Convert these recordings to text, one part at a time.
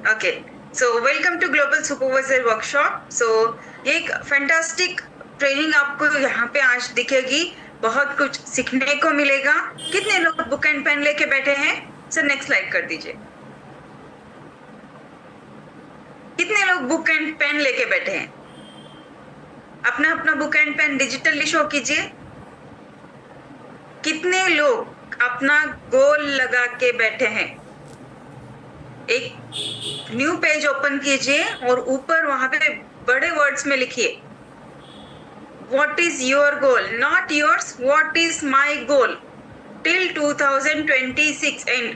Okay, so welcome to global supervisor workshop. ये एक fantastic training आपको यहाँ पे आज दिखेगी। बहुत कुछ सीखने को मिलेगा। कितने लोग बुक एंड पेन लेके बैठे हैं? सर नेक्स्ट स्लाइड कर दीजिए। कितने लोग बुक एंड पेन लेके बैठे हैं? अपना अपना book and pen digitally show कीजिए। कितने लोग अपना गोल लगा के बैठे हैं? एक न्यू पेज ओपन कीजिए और ऊपर वहां पे बड़े वर्ड्स में लिखिए, what is your goal, not yours, what is my goal till 2026 and.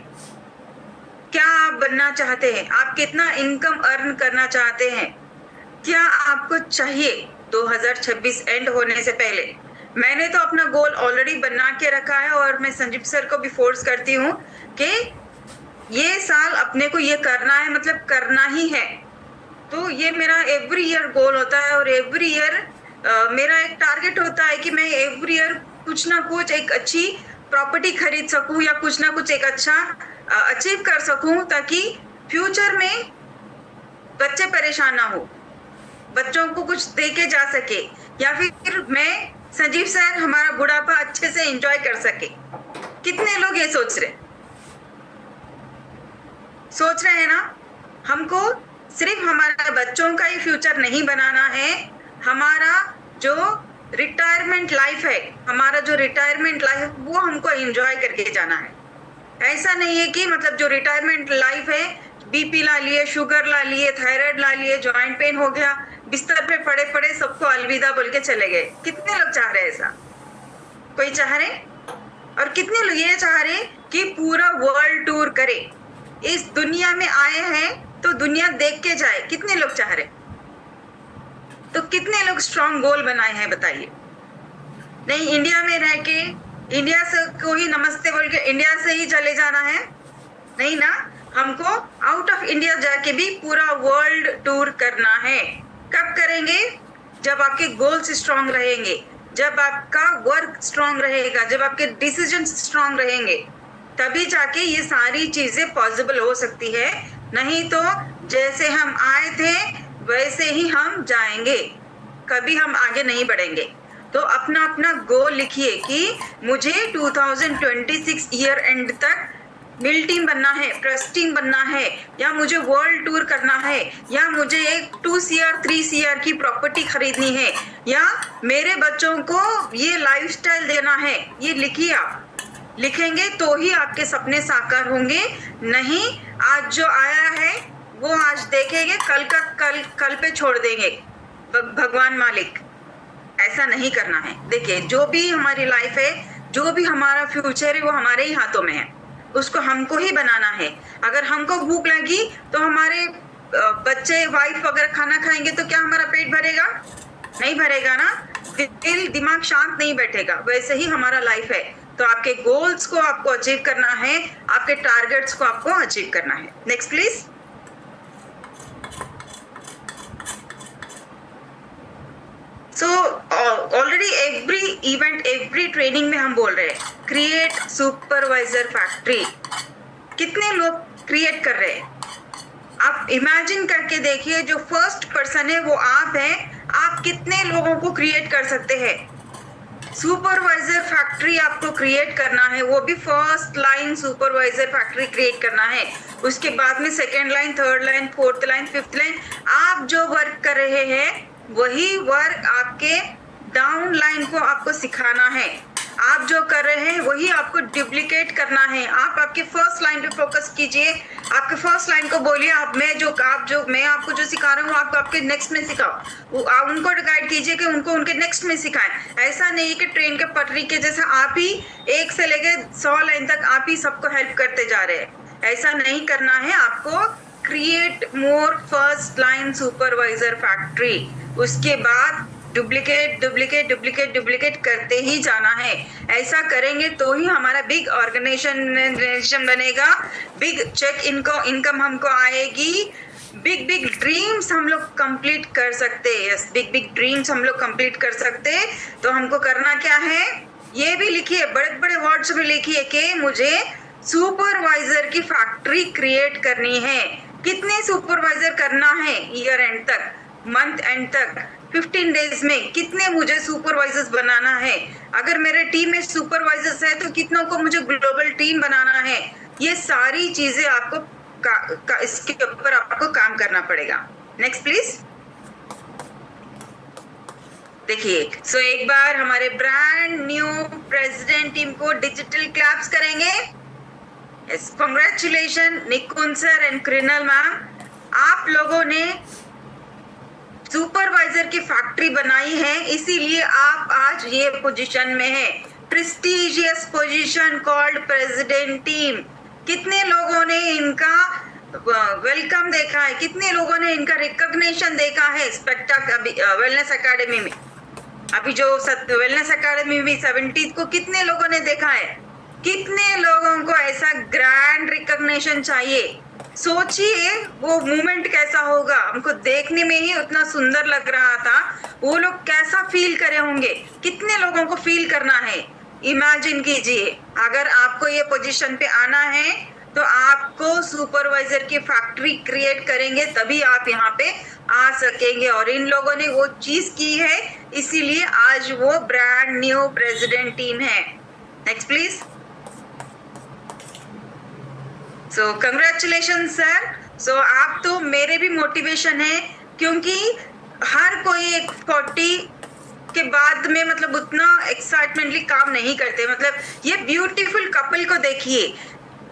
क्या आप बनना चाहते हैं? आप कितना इनकम अर्न करना चाहते हैं? क्या आपको चाहिए 2026 एंड होने से पहले? मैंने तो अपना गोल ऑलरेडी बना के रखा है और मैं संजीव सर को भी फोर्स करती हूँ कि ये साल अपने को ये करना है, मतलब करना ही है। तो ये मेरा एवरी ईयर गोल होता है और एवरी ईयर मेरा एक टारगेट होता है कि मैं एवरी ईयर कुछ ना कुछ एक अच्छी प्रॉपर्टी खरीद सकूं या कुछ ना कुछ एक अच्छा अचीव कर सकूं, ताकि फ्यूचर में बच्चे परेशान ना हो, बच्चों को कुछ दे के जा सके, या फिर मैं संजीव सर हमारा बुढ़ापा अच्छे से एंजॉय कर सके। कितने लोग ये सोच रहे हैं ना? हमको सिर्फ हमारा बच्चों का ही फ्यूचर नहीं बनाना है, हमारा जो रिटायरमेंट लाइफ है, वो हमको एंजॉय करके जाना है। ऐसा नहीं है कि मतलब जो रिटायरमेंट लाइफ है, बीपी ला लिए, शुगर ला लिए, थायराइड ला लिए, जॉइंट पेन हो गया, बिस्तर पे पड़े पड़े सबको अलविदा बोल के चले गए। कितने लोग चाह रहे हैं ऐसा? कोई चाह रहे? और कितने लोग ये चाह रहे कि पूरा वर्ल्ड टूर करे? इस दुनिया में आए हैं तो दुनिया देख के जाए। कितने लोग चाह रहे? तो कितने लोग स्ट्रॉन्ग गोल बनाए हैं बताइए? नहीं इंडिया में रह के इंडिया से कोई नमस्ते बोल के इंडिया से ही चले जाना है? नहीं ना, हमको आउट ऑफ इंडिया जाके भी पूरा वर्ल्ड टूर करना है। कब करेंगे? जब आपके गोल्स स्ट्रॉन्ग रहेंगे, जब आपका वर्क स्ट्रॉन्ग रहेगा, जब आपके डिसीजन स्ट्रॉन्ग रहेंगे, तभी जाके ये सारी चीजें पॉसिबल हो सकती है। नहीं तो जैसे हम आए थे वैसे ही हम जाएंगे, कभी हम आगे नहीं बढ़ेंगे। तो अपना अपना गोल लिखिए कि मुझे 2026 ईयर एंड तक मिल टीम बनना है, ट्रस्ट टीम बनना है, या मुझे वर्ल्ड टूर करना है, या मुझे एक 2 CR 3 CR की प्रॉपर्टी खरीदनी है, या मेरे बच्चों को ये लाइफस्टाइल देना है। ये लिखिए। आप लिखेंगे तो ही आपके सपने साकार होंगे। नहीं आज जो आया है वो आज देखेंगे, कल का कल पे छोड़ देंगे भगवान मालिक। ऐसा नहीं करना है। देखिए जो भी हमारी लाइफ है, जो भी हमारा फ्यूचर है, वो हमारे ही हाथों में है, उसको हमको ही बनाना है। अगर हमको भूख लगी तो हमारे बच्चे वाइफ वगैरह खाना खाएंगे तो क्या हमारा पेट भरेगा? नहीं भरेगा ना, दिल दिमाग शांत नहीं बैठेगा। वैसे ही हमारा लाइफ है। तो आपके गोल्स को आपको अचीव करना है, आपके टारगेट्स को आपको अचीव करना है। Next please. So already every event, every training में हम बोल रहे हैं क्रिएट सुपरवाइजर फैक्ट्री। कितने लोग क्रिएट कर रहे हैं? आप इमेजिन करके देखिए, जो फर्स्ट पर्सन है वो आप हैं। आप कितने लोगों को क्रिएट कर सकते हैं? सुपरवाइजर फैक्ट्री आपको क्रिएट करना है, वो भी first line supervisor factory create करना है। उसके बाद में second line, third line, fourth line, fifth line. आप जो वर्क कर रहे हैं वही वर्क आपके डाउन लाइन को आपको सिखाना है। आप जो कर रहे हैं वही आपको डुप्लीकेट करना है। आप आपके फर्स्ट लाइन पे फोकस कीजिए। आपके फर्स्ट लाइन को बोलिए, आप मैं आपको जो सिखा रहा हूँ आपको आपके नेक्स्ट में सिखाओ। आप उनको गाइड कीजिए कि उनको उनके नेक्स्ट में सिखाएं। ऐसा नहीं कि ट्रेन के पटरी के जैसा आप ही 1 से लेके 100 लाइन तक आप ही सबको हेल्प करते जा रहे हैं। ऐसा नहीं करना है। आपको create more first line supervisor factory. उसके बाद डुप्लीकेट करते ही जाना है। ऐसा करेंगे तो ही हमारा बिग ऑर्गेनाइजेशन बनेगा, बिग चेक इनकम हमको आएगी, बिग ड्रीम्स हम लोग कंप्लीट कर सकते हैं। यस, बिग ड्रीम्स हम लोग कंप्लीट कर सकते। तो हमको करना क्या है? ये भी लिखिए, बड़े बड़े वर्ड्स में लिखिए कि मुझे सुपरवाइजर की फैक्ट्री क्रिएट करनी है। कितने सुपरवाइजर करना है ईयर एंड तक, मंथ एंड तक, 15 डेज में कितने मुझे सुपरवाइजर्स बनाना है, अगर मेरे टीम में सुपरवाइजर्स है तो कितनों को मुझे ग्लोबल टीम बनाना है। ये सारी चीजें आपको इसके ऊपर आपको काम करना पड़ेगा। Next please. देखिए, सो एक बार हमारे ब्रांड न्यू प्रेसिडेंट टीम को डिजिटल क्लैप्स करेंगे। Yes, congratulation Nikunj sir and Krunal ma'am, आप लोगों ने सुपरवाइजर की फैक्ट्री बनाई है, इसीलिए आप आज ये पोजीशन में है, prestigious position called president team. कितने लोगों ने इनका वेलकम देखा है, कितने लोगों ने इनका रिकॉग्निशन देखा है वेलनेस एकेडमी में? अभी जो वेलनेस एकेडमी में 17 को कितने लोगों ने देखा है? कितने लोगों को ऐसा ग्रैंड रिकॉग्निशन चाहिए? सोचिए वो मूवमेंट कैसा होगा, हमको देखने में ही उतना सुंदर लग रहा था, वो लोग कैसा फील करे होंगे, कितने लोगों को फील करना है, इमेजिन कीजिए। अगर आपको ये पोजीशन पे आना है तो आपको सुपरवाइजर की फैक्ट्री क्रिएट करेंगे, तभी आप यहाँ पे आ सकेंगे, और इन लोगों ने वो चीज की है, इसीलिए आज वो ब्रांड न्यू प्रेसिडेंट टीम है। Next please. So congratulation sir. So आप तो मेरे भी मोटिवेशन है, क्योंकि हर कोई एक 40 के बाद में मतलब उतना एक्साइटमेंटली काम नहीं करते। मतलब ये ब्यूटीफुल कपल को देखिए,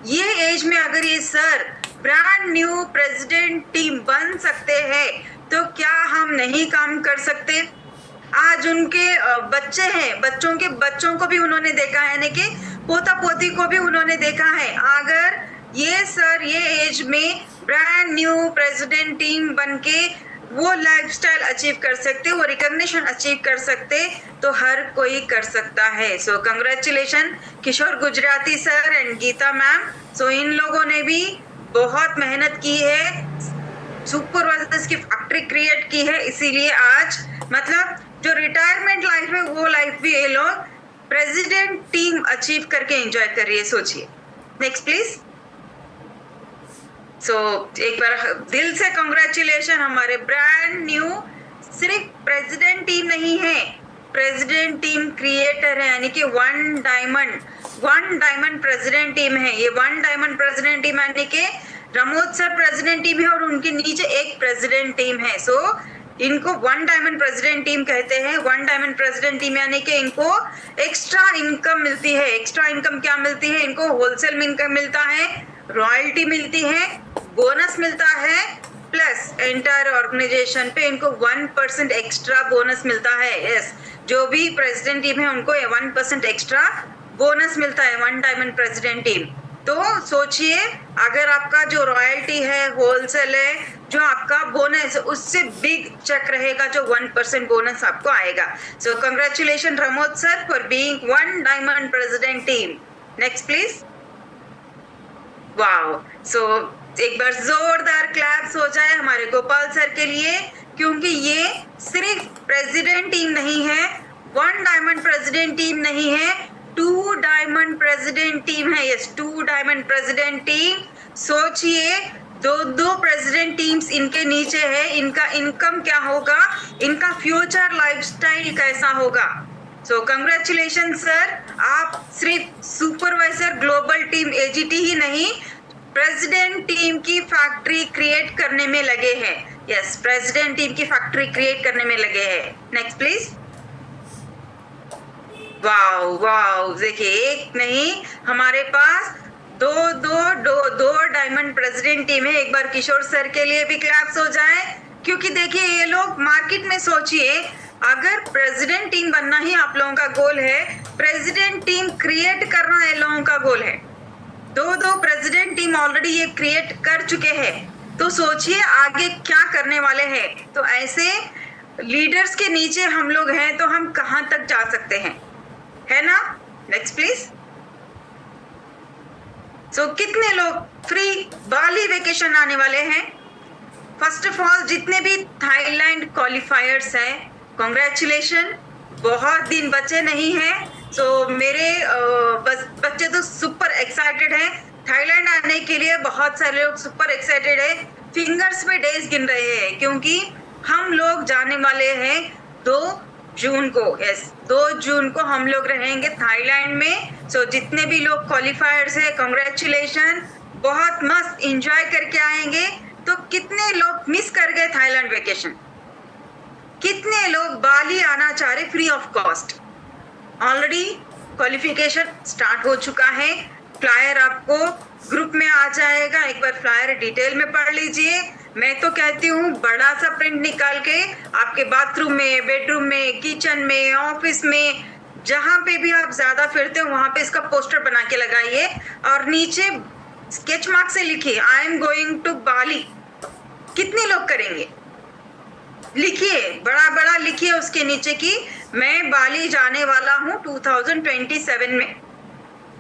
ये एज में अगर ये sir brand new president team बन सकते हैं तो क्या हम नहीं काम कर सकते? आज उनके बच्चे हैं, बच्चों को भी उन्होंने देखा है, यानी कि पोता पोती को भी उन्होंने देखा है। अगर ये सर ये एज में ब्रांड न्यू प्रेसिडेंट टीम बनके वो लाइफस्टाइल अचीव कर सकते, वो रिकॉग्निशन अचीव कर सकते, तो हर कोई कर सकता है। So congratulation Kishore Gujarati sir and Geeta ma'am. So इन लोगों ने भी बहुत मेहनत की है, सुपरवाइजर्स की फैक्ट्री क्रिएट की है, इसीलिए आज मतलब जो रिटायरमेंट लाइफ है वो लाइफ भी ये लोग प्रेसिडेंट टीम अचीव करके एंजॉय कर रही है। सोचिए। Next please. सो एक बार दिल से कांग्रेचुलेशन, हमारे ब्रांड न्यू सिर्फ प्रेसिडेंट टीम नहीं है, प्रेसिडेंट टीम क्रिएटर है, यानी कि वन डायमंड प्रेसिडेंट टीम है। ये वन डायमंड प्रेसिडेंट टीम यानी कि रमोद सर प्रेसिडेंट टीम है और उनके नीचे एक प्रेसिडेंट टीम है। सो इनको वन डायमंड प्रेसिडेंट टीम कहते हैं। वन डायमंड प्रेसिडेंट टीम यानी कि इनको एक्स्ट्रा इनकम मिलती है। एक्स्ट्रा इनकम क्या मिलती है? इनको होलसेल इनकम मिलता है, रॉयल्टी मिलती है, बोनस मिलता है, प्लस एंटायर ऑर्गेनाइजेशन पे इनको 1% एक्स्ट्रा बोनस मिलता है। यस, जो भी प्रेसिडेंट टीम है उनको 1% एक्स्ट्रा बोनस मिलता है, वन डायमंड प्रेसिडेंट टीम। तो सोचिए, अगर आपका जो रॉयल्टी है, होलसेल है, जो आपका बोनस उससे बिग चेक रहेगा, जो 1% बोनस आपको आएगा। So congratulation Ramod sir for being one diamond president team. Next please. Wow. So एक बार जोरदार क्लैप्स हो जाए हमारे गोपाल सर के लिए, क्योंकि ये सिर्फ प्रेसिडेंट टीम नहीं है, वन डायमंड प्रेसिडेंट टीम नहीं है, 2 डायमंड प्रेसिडेंट टीम है। Yes, 2 diamond president team. सोचिए, दो प्रेसिडेंट टीम्स इनके नीचे है, इनका इनकम क्या होगा, इनका फ्यूचर लाइफस्टाइल कैसा होगा। सो कंग्रेचुलेशन सर, आप सिर्फ सुपरवाइजर ग्लोबल टीम एजीटी ही नहीं, प्रेसिडेंट टीम की फैक्ट्री क्रिएट करने में लगे हैं। यस, प्रेसिडेंट टीम की फैक्ट्री क्रिएट करने में लगे हैं। Next please. वाओ वाओ, देखिए एक नहीं, हमारे पास दो डायमंड प्रेसिडेंट टीम है। एक बार किशोर सर के लिए भी क्लैप्स हो जाए, क्योंकि देखिए ये लोग मार्केट में सोचिए, अगर प्रेसिडेंट टीम बनना ही आप लोगों का गोल है, प्रेसिडेंट टीम क्रिएट करना इन लोगों का गोल है। दो प्रेसिडेंट टीम ऑलरेडी ये क्रिएट कर चुके हैं, तो सोचिए आगे क्या करने वाले हैं। तो ऐसे लीडर्स के नीचे हम लोग हैं, तो हम कहां तक जा सकते हैं, है ना। Next please. सो कितने लोग फ्री बाली वेकेशन आने वाले हैं? फर्स्ट ऑफ ऑल जितने भी थाईलैंड क्वालिफायर्स हैं, कॉन्ग्रेचुलेशन, बहुत दिन बचे नहीं हैं। सो मेरे बच्चे तो सुपर एक्साइटेड हैं थाईलैंड आने के लिए, बहुत सारे लोग सुपर एक्साइटेड है। फिंगर्स पे डेज गिन रहे हैं, क्योंकि हम लोग जाने वाले हैं 2 जून को। यस, 2 जून को हम लोग रहेंगे थाईलैंड में। सो जितने भी लोग क्वालिफायर्स है, कांग्रेचुलेशन, बहुत मस्त एंजॉय करके आएंगे। तो कितने लोग मिस कर गए थाईलैंड वेकेशन, कितने लोग बाली आना चाह रहे free of cost. Already qualification start हो चुका है, फ्लायर आपको ग्रुप में आ जाएगा, एक बार फ्लायर डिटेल में पढ़ लीजिए। मैं तो कहती हूँ बड़ा सा प्रिंट निकाल के आपके बाथरूम में, बेडरूम में, किचन में, ऑफिस में, जहां पे भी आप ज्यादा फिरते हो वहां पे इसका पोस्टर बना के लगाइए और नीचे स्केच मार्क से लिखिए आई एम गोइंग टू बाली। कितने लोग करेंगे? लिखिए, बड़ा बड़ा लिखिए उसके नीचे कि मैं बाली जाने वाला हूं 2027 में।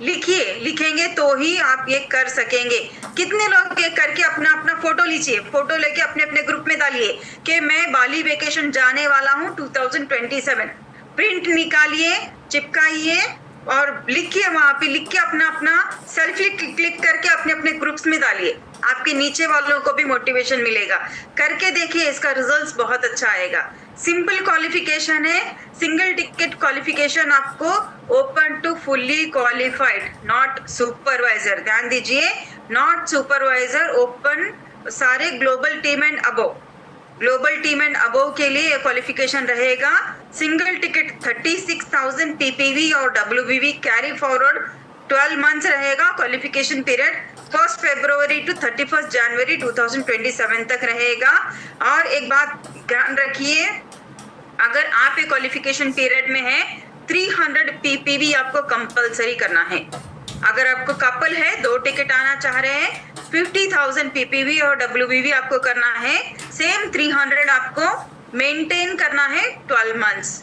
लिखिए, लिखेंगे तो ही आप ये कर सकेंगे। कितने लोग ये करके अपना अपना फोटो लीजिए, फोटो लेके अपने अपने ग्रुप में डालिए कि मैं बाली वेकेशन जाने वाला हूं 2027। प्रिंट निकालिए, चिपकाइए और लिखिए, वहां पे लिख के अपना अपना सेल्फी क्लिक करके अपने अपने ग्रुप्स में डालिए। आपके नीचे वालों को भी मोटिवेशन मिलेगा। करके देखिए, इसका रिजल्ट्स बहुत अच्छा आएगा। सिंपल क्वालिफिकेशन है, सिंगल टिकट क्वालिफिकेशन आपको open to fully qualified, not supervisor. ध्यान दीजिए, नॉट सुपरवाइजर, ओपन सारे global team and above, global team and above के लिए क्वालिफिकेशन रहेगा। सिंगल टिकट 36,000 पीपीवी और डब्ल्यूबीवी कैरी फॉरवर्ड 12 मंथ्स रहेगा। क्वालिफिकेशन पीरियड 1 फरवरी टू 31 जनवरी 2027 तक रहेगा। और एक बात ध्यान रखिए, अगर आप एक क्वालिफिकेशन पीरियड में है 300 पीपीवी आपको कंपलसरी करना है। अगर आपको कपल है, 2 टिकट आना चाह रहे हैं, 50,000 पीपीवी और डब्ल्यूबीवी आपको करना है। सेम 300 आपको मेंटेन करना है 12 मंथ्स।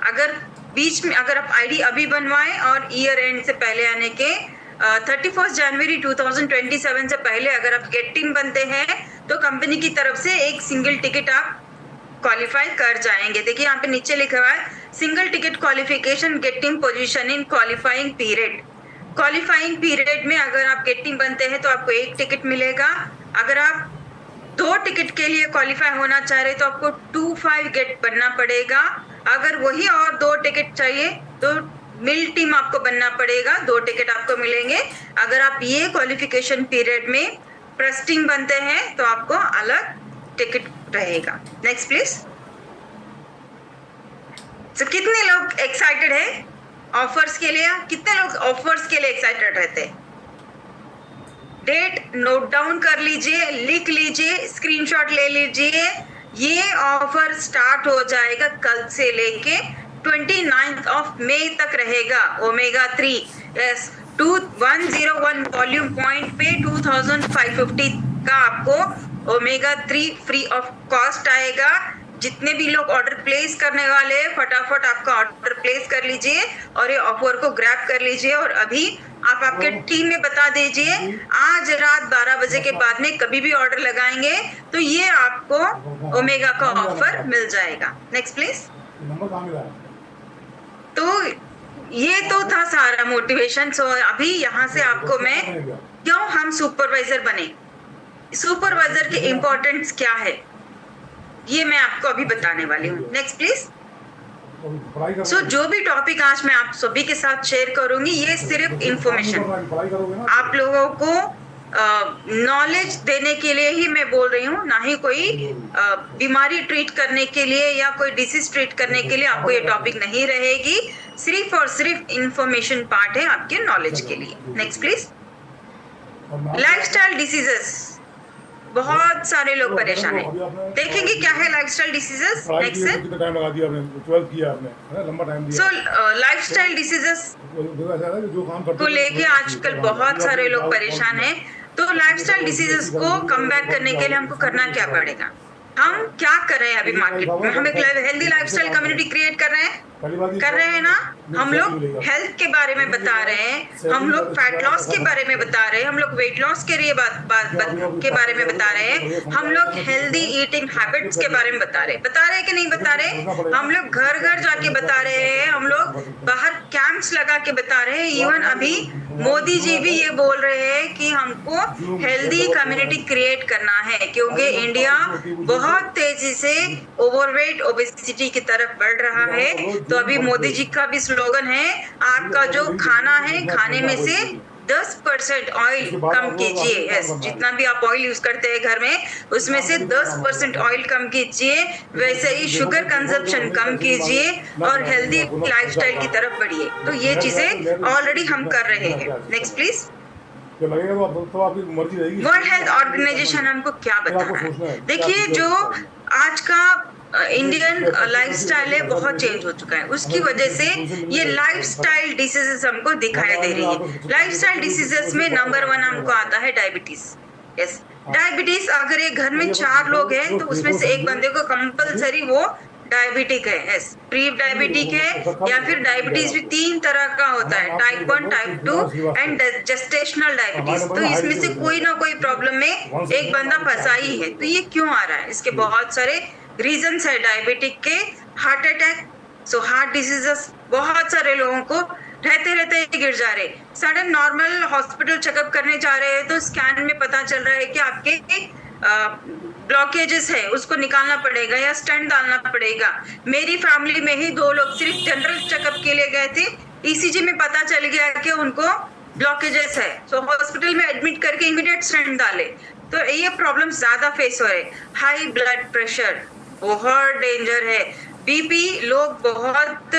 अगर बीच में अगर आप आईडी अभी बनवाएं और ईयर एंड से पहले आने के 31 जनवरी 2027 से पहले अगर आप गेट टीम बनते हैं तो कंपनी की तरफ से एक सिंगल टिकट आप क्वालिफाई कर जाएंगे। देखिए यहाँ पे नीचे लिखा हुआ है single ticket qualification get team position in qualifying period. Qualifying period में अगर आप गेट टीम बनते हैं तो आपको 1 टिकट मिलेगा। अगर आप 2 टिकट के लिए क्वालिफाई होना चाह रहे तो आपको 2-5 गेट बनना पड़ेगा। अगर वही और 2 टिकट चाहिए तो मिल टीम आपको बनना पड़ेगा, 2 टिकट आपको मिलेंगे। अगर आप ये क्वालिफिकेशन पीरियड में प्रेस टीम बनते हैं तो आपको अलग टिकट रहेगा। Next please. तो कितने लोग एक्साइटेड है ऑफर्स के लिए? कितने लोग ऑफर्स के लिए एक्साइटेड रहते हैं? डेट नोट डाउन कर लीजिए, लिख लीजिए, स्क्रीनशॉट ले लीजिए। ये ऑफर स्टार्ट हो जाएगा कल से लेके 29 ऑफ मई तक रहेगा। ओमेगा 3 यस 101 वॉल्यूम पॉइंट पे 2550 का आपको ओमेगा 3 फ्री ऑफ कॉस्ट आएगा। जितने भी लोग ऑर्डर प्लेस करने वाले हैं फटाफट आपका ऑर्डर प्लेस कर लीजिए और ये ऑफर को ग्रैब कर लीजिए। और अभी आप आपके टीम में बता दीजिए आज रात 12 बजे के बाद में कभी भी ऑर्डर लगाएंगे तो ये आपको ओमेगा का ऑफर मिल जाएगा। Next please. तो ये तो था सारा मोटिवेशन। सो अभी यहाँ से आपको मैं क्यों हम सुपरवाइजर बने, सुपरवाइजर के इम्पोर्टेंस क्या है, ये मैं आपको अभी बताने वाली हूँ। Next please. सो जो भी टॉपिक आज मैं आप सभी के साथ शेयर करूंगी ये सिर्फ इंफॉर्मेशन आप लोगों को नॉलेज देने के लिए ही मैं बोल रही हूँ, ना ही कोई बीमारी ट्रीट करने के लिए या कोई डिसीज ट्रीट करने के लिए आपको ये टॉपिक नहीं रहेगी। सिर्फ और सिर्फ इंफॉर्मेशन पार्ट है आपके नॉलेज के लिए। Next please. लाइफस्टाइल डिसीजेस, बहुत सारे लोग परेशान हैं। देखेंगे क्या है लाइफस्टाइल डिसीजेस। नेक्स्ट है। कितना टाइम लगा दिया आपने? 12 किया आपने, है ना? लंबा टाइम दिया। सो लाइफस्टाइल डिसीजेस जो काम करते को लेके आजकल बहुत सारे लोग परेशान हैं। तो लाइफस्टाइल डिसीजेस को कम बैक करने के लिए हमको करना क्या पड़ेगा? हम क्या कर रहे हैं अभी मार्केट में? हम एक हेल्दी लाइफस्टाइल कम्युनिटी क्रिएट कर रहे हैं ना। हम लोग हेल्थ के बारे में बता रहे हैं, हम लोग फैट लॉस के बारे में बता रहे हैं, हम लोग वेट लॉस के लिए के बारे में बता रहे हैं, हम लोग हेल्दी ईटिंग हैबिट्स के बारे में बता रहे हैं कि नहीं बता रहे? हम लोग घर घर जाके बता रहे हैं, हम लोग बाहर कैंप्स लगा के बता रहे हैं। इवन अभी मोदी जी भी ये बोल रहे हैं कि हमको हेल्दी कम्युनिटी क्रिएट करना है, क्योंकि इंडिया बहुत तेजी से ओवरवेट ओबेसिटी की तरफ बढ़ रहा है। तो अभी मोदी जी का भी स्लोगन है, आपका जो खाना है खाने में से 10% ऑयल कम कीजिए। यस, जितना भी आप ऑयल यूज करते हैं घर में, उसमें से 10% ऑयल कम कीजिए। वैसे ही शुगर कंजप्शन कम कीजिए और हेल्दी लाइफस्टाइल की तरफ बढ़िए। तो ये चीजें ऑलरेडी हम कर रहे हैं। Next please. तो लगेगा तो आपकी मर्जी रहेगी। वर्ल्ड हेल्थ ऑर्गेनाइजेशन हमको क्या बता रहा है? देखिए, जो आज का इंडियन लाइफस्टाइल है बहुत चेंज हो चुका है। उसकी वजह से ये लाइफस्टाइल डिसीजेस हमको दिखाई दे रही है। लाइफस्टाइल डिसीजेस में नंबर 1 हमको आता है डायबिटीज। यस, डायबिटीज अगर एक घर में 4 लोग हैं तो उसमें से एक बंदे को कंपलसरी वो डायबिटिक है। यस, प्री डायबिटिक है, या फिर डायबिटीज भी 3 तरह का होता है, type 1, type 2 and gestational diabetes. तो इसमें से कोई ना कोई प्रॉब्लम में एक बंदा फंसा ही है। तो ये क्यों आ रहा है? इसके बहुत सारे रीजंस है डायबिटिक के। Heart attack, so heart diseases बहुत सारे लोगों को रहते रहते गिर जा रहे। सडन नॉर्मल हॉस्पिटल चेकअप करने जा रहे हैं तो स्कैन में पता चल रहा है कि आपके ब्लॉकेजेस है, उसको निकालना पड़ेगा या स्टेंट डालना पड़ेगा। मेरी फैमिली में ही 2 लोग सिर्फ जनरल चेकअप के लिए गए थे, ईसीजी में पता चल गया कि उनको ब्लॉकेजेस है, तो हॉस्पिटल में एडमिट करके इमीडिएट स्टेंट डाले। तो ये प्रॉब्लम ज्यादा फेस हो रहे। हाई ब्लड प्रेशर बहुत डेंजर है। बीपी लोग बहुत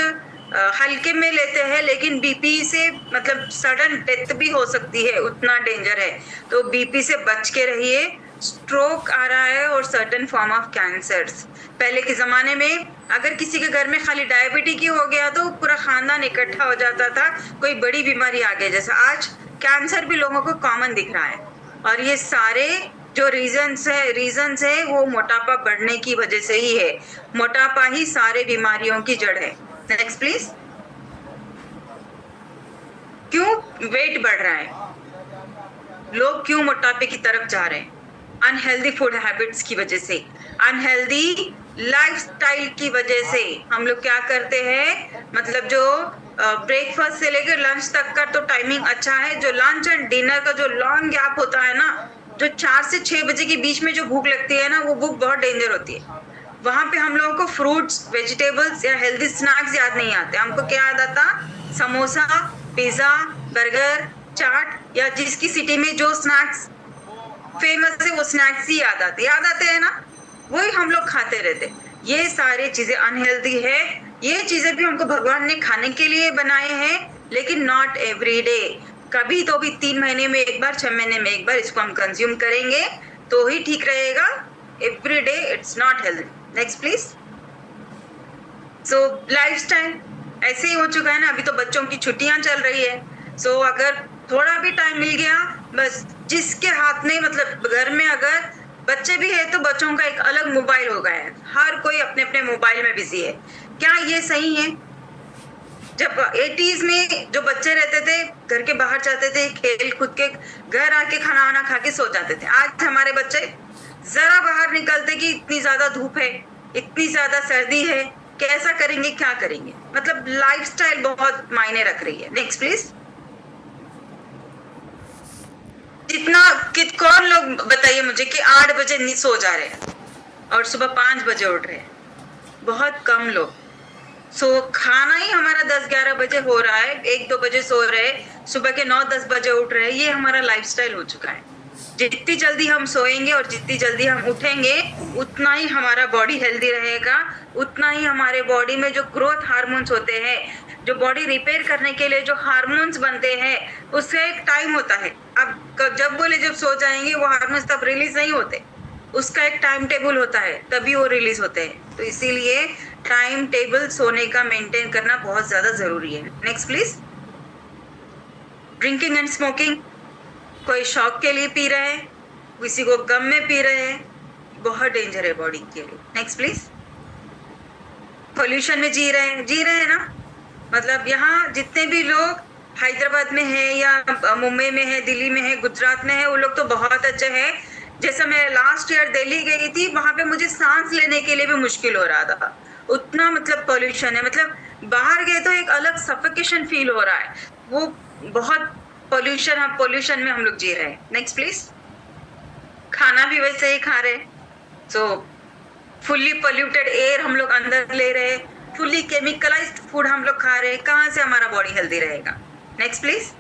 हल्के में लेते हैं, लेकिन बीपी से मतलब सडन डेथ भी हो सकती है, उतना डेंजर है। तो बीपी से बच के रहिए। स्ट्रोक आ रहा है और सर्टेन फॉर्म ऑफ कैंसर्स। पहले के जमाने में अगर किसी के घर में खाली डायबिटीज ही हो गया तो पूरा खानदान इकट्ठा हो जाता था, कोई बड़ी बीमारी आ गई जैसा। आज कैंसर भी लोगों को कॉमन दिख रहा है, और ये सारे जो रीजंस है वो मोटापा बढ़ने की वजह से ही है। मोटापा ही सारे बीमारियों की जड़ है। Next please. क्यों वेट बढ़ रहा है? लोग क्यों मोटापे की तरफ जा रहे हैं? अनहेल्दी फूड हैबिट्स की वजह से, अनहेल्दी लाइफस्टाइल की वजह से। हम लोग क्या करते हैं, मतलब जो ब्रेकफास्ट से लेकर लंच तक का तो टाइमिंग अच्छा है, जो लंच एंड डिनर का जो लॉन्ग गैप होता है ना, जो 4 से 6 बजे के बीच में जो भूख लगती है ना, वो भूख बहुत डेंजर होती है। वहां पे हम लोगों को फ्रूट्स, वेजिटेबल्स या हेल्दी स्नैक्स याद नहीं आते। हमको क्या याद आता? समोसा, पिज्जा, बर्गर, चाट, या जिसकी सिटी में जो स्नैक्स फेमस है वो स्नैक्स ही याद आते हैं ना, वही हम लोग खाते रहते। ये सारी चीजें अनहेल्दी है। ये चीजें भी हमको भगवान ने खाने के लिए बनाए हैं, लेकिन नॉट एवरी डे। कभी तो भी 3 महीने में एक बार, 6 महीने में एक बार इसको हम कंज्यूम करेंगे तो ही ठीक रहेगा। Every day it's not healthy. Next please. So lifestyle ऐसे ही हो चुका है ना। अभी तो बच्चों की छुट्टियां चल रही है, सो अगर थोड़ा भी टाइम मिल गया, बस जिसके हाथ में, मतलब घर में अगर बच्चे भी है तो बच्चों का एक अलग मोबाइल हो गया है। हर कोई अपने अपने मोबाइल में बिजी है। क्या ये सही है? जब 80s में जो बच्चे रहते थे, घर के बाहर जाते थे, खेल कूद के घर आके खाना वाना खा के सो जाते थे। आज हमारे बच्चे जरा बाहर निकलते कि इतनी ज्यादा धूप है, इतनी ज्यादा सर्दी है, कैसा करेंगे, क्या करेंगे। मतलब लाइफस्टाइल बहुत मायने रख रही है। Next please. कौन लोग बताइए मुझे कि 8 बजे नहीं सो जा रहे हैं और सुबह 5 बजे उठ रहे हैं? बहुत कम लोग। सो खाना ही हमारा 10-11 बजे हो रहा है, 1-2 बजे सो रहे, सुबह के 9-10 बजे उठ रहे हैं। ये हमारा लाइफस्टाइल हो चुका है। जितनी जल्दी हम सोएंगे और जितनी जल्दी हम उठेंगे, उतना ही हमारा बॉडी हेल्दी रहेगा, उतना ही हमारे बॉडी में जो ग्रोथ हार्मोन्स होते हैं, जो बॉडी रिपेयर करने के लिए जो हार्मोन्स बनते हैं, उसका एक टाइम होता है। अब जब बोले जब सो जाएंगे वो हार्मोन्स तब रिलीज नहीं होते, उसका एक टाइम टेबल होता है, तभी वो रिलीज होते हैं। तो इसीलिए टाइम टेबल सोने का मेंटेन करना बहुत ज्यादा जरूरी है। Next please. Drinking and smoking, कोई शौक के लिए पी रहे हैं, किसी को गम में पी रहे हैं, बहुत डेंजर है बॉडी के लिए। Next please. पोल्यूशन में जी रहे हैं ना, मतलब यहाँ जितने भी लोग हैदराबाद में है या मुंबई में है, दिल्ली में है, गुजरात में है, वो लोग तो बहुत अच्छे हैं। जैसा मैं लास्ट ईयर दिल्ली गई थी, वहां पे मुझे सांस लेने के लिए भी मुश्किल हो रहा था, उतना मतलब पोल्यूशन है। मतलब बाहर गए तो एक अलग सफोकेशन फील हो रहा है। वो बहुत पोल्यूशन में हम लोग जी रहे हैं। Next please. खाना भी वैसे ही खा रहे हैं, सो फुल्ली पोल्यूटेड एयर हम लोग अंदर ले रहे हैं, फुल्ली केमिकलाइज्ड फूड हम लोग खा रहे हैं, कहां से हमारा बॉडी हेल्दी रहेगा? Next please.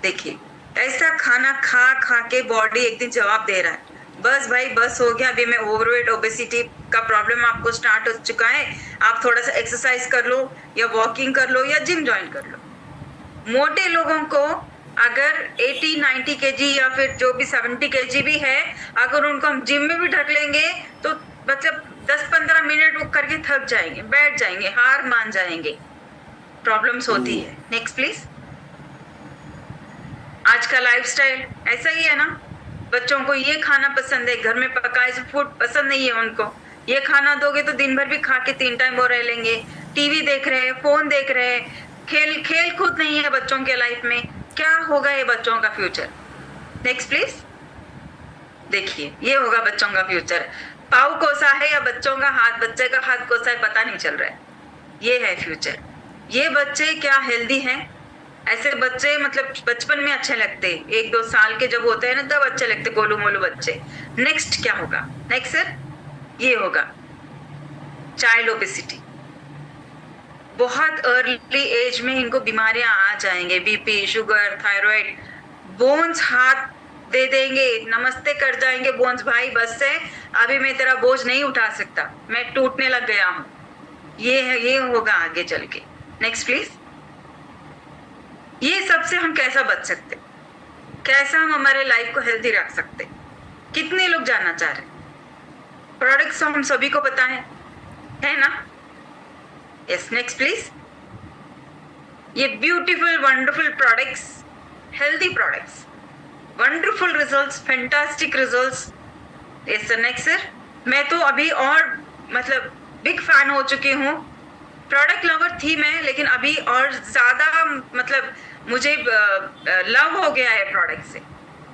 देखिए, ऐसा खाना खा खा के बॉडी एक दिन जवाब दे रहा है, बस भाई बस हो गया, अभी मैं ओवरवेट ओबेसिटी का प्रॉब्लम आपको स्टार्ट हो चुका है, आप थोड़ा सा एक्सरसाइज कर लो या वॉकिंग कर लो या जिम ज्वाइन कर लो। मोटे लोगों को अगर 80-90 केजी या फिर जो भी 70 केजी भी है, अगर उनको हम जिम में भी ढक लेंगे तो मतलब 10-15 मिनट वो करके थक जाएंगे, बैठ जाएंगे, हार मान जाएंगे, प्रॉब्लम्स होती है। Next please. आज का लाइफस्टाइल ऐसा ही है ना, बच्चों को ये खाना पसंद है, घर में पकाए फूड पसंद नहीं है उनको, ये खाना दोगे तो दिन भर भी खा के 3 टाइम वो रह लेंगे, टीवी देख रहे हैं, फोन देख रहे हैं, खेल कूद नहीं है बच्चों के लाइफ में, क्या होगा ये बच्चों का फ्यूचर? Next please. देखिए, ये होगा बच्चों का फ्यूचर। पाव कोसा है या बच्चों का हाथ, बच्चे का हाथ कोसा है, पता नहीं चल रहा है, ये है फ्यूचर। ये बच्चे क्या हेल्दी हैं? ऐसे बच्चे मतलब बचपन में अच्छे लगते, 1-2 साल के जब होते हैं ना तब अच्छे लगते, गोलू मोलू बच्चे। नेक्स्ट क्या होगा? नेक्स्ट सर, ये होगा चाइल्ड ओबेसिटी। बहुत अर्ली एज में इनको बीमारियां आ जाएंगे, बीपी, शुगर, थायराइड, बोन्स हाथ दे देंगे, नमस्ते कर जाएंगे बोन्स, भाई बस से अभी मैं तेरा बोझ नहीं उठा सकता, मैं टूटने लग गया हूं। ये होगा आगे चल के। Next please. ये सबसे हम कैसा बच सकते, कैसा हम हमारे लाइफ को हेल्दी रख सकते, कितने लोग जानना चाह रहे हैं? प्रोडक्ट्स हम सभी को पता है ना? Yes, next please. ये beautiful wonderful products, healthy products, wonderful results, fantastic results. Yes sir, next sir. मैं तो अभी और मतलब बिग फैन हो चुकी हूँ, प्रोडक्ट लवर थी मैं, लेकिन अभी और ज्यादा मतलब मुझे लव हो गया है प्रोडक्ट से।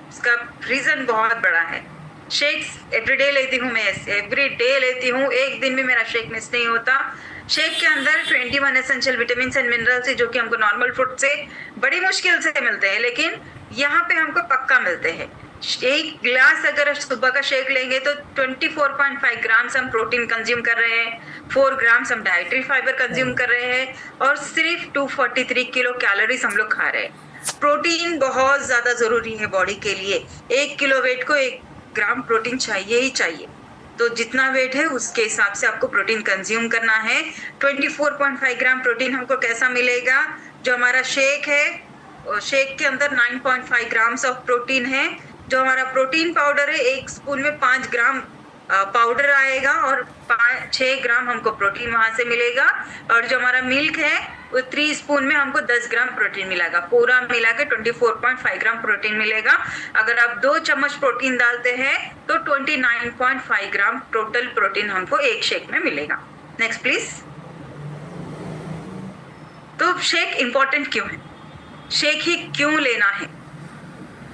इसका रीजन बहुत बड़ा है। शेक्स एवरीडे लेती हूँ मैं, एवरीडे लेती हूँ, एक दिन भी मेरा शेक मिस नहीं होता। शेक के अंदर 21 एसेंशियल विटामिन एंड मिनरल्स है, जो कि हमको नॉर्मल फूड से बड़ी मुश्किल से मिलते हैं, लेकिन यहाँ पे हमको पक्का मिलते हैं। एक ग्लास अगर सुबह का शेक लेंगे तो 24.5 ग्राम्स हम प्रोटीन कंज्यूम कर रहे हैं, 4 ग्राम्स हम डाइटरी फाइबर कंज्यूम कर रहे हैं, और सिर्फ 243 किलो कैलोरीज हम लोग खा रहे हैं। प्रोटीन बहुत ज्यादा जरूरी है बॉडी के लिए, 1 किलो वेट को 1 ग्राम प्रोटीन चाहिए ही चाहिए। तो जितना वेट है उसके हिसाब से आपको प्रोटीन कंज्यूम करना है। 24.5 ग्राम प्रोटीन हमको कैसा मिलेगा? जो हमारा शेक है, शेक के अंदर 9.5 ग्राम्स ऑफ प्रोटीन है। जो हमारा प्रोटीन पाउडर है, 1 स्पून में 5 ग्राम पाउडर आएगा और 6 ग्राम हमको प्रोटीन वहां से मिलेगा। और जो हमारा मिल्क है वो 3 स्पून में हमको 10 ग्राम प्रोटीन मिलेगा, पूरा मिला के 24.5 ग्राम प्रोटीन मिलेगा। अगर आप 2 चम्मच प्रोटीन डालते हैं तो 29.5 ग्राम टोटल प्रोटीन हमको एक शेक में मिलेगा। Next please. तो शेक इंपॉर्टेंट क्यों है, शेक ही क्यों लेना है?